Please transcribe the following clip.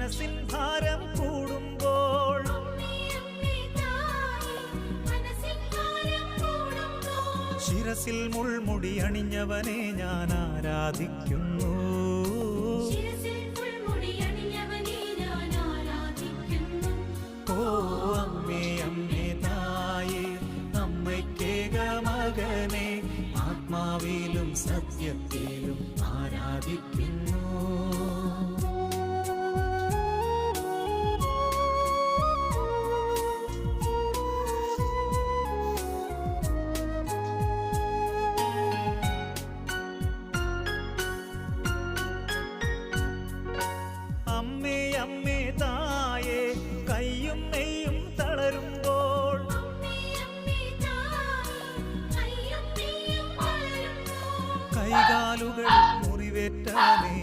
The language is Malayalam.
മനസ്സിൻ ഭാരം കൂടുമ്പോൾ ശിരസിൽ മുൾമുടി അണിഞ്ഞവനെ ഞാൻ ആരാധിക്കുന്നു. ഓ അമ്മേ അമ്മേ തായേ അമ്മയ്ക്കേക മകനെ ആത്മാവിലും സത്യത്തിലും ആരാധിക്കുന്നു. അമ്മേ അമ്മേ തായേ കയ്യും നെയ്യും തളരുമ്പോൾ കൈകാലുകൾ മുറിവേറ്റാനേ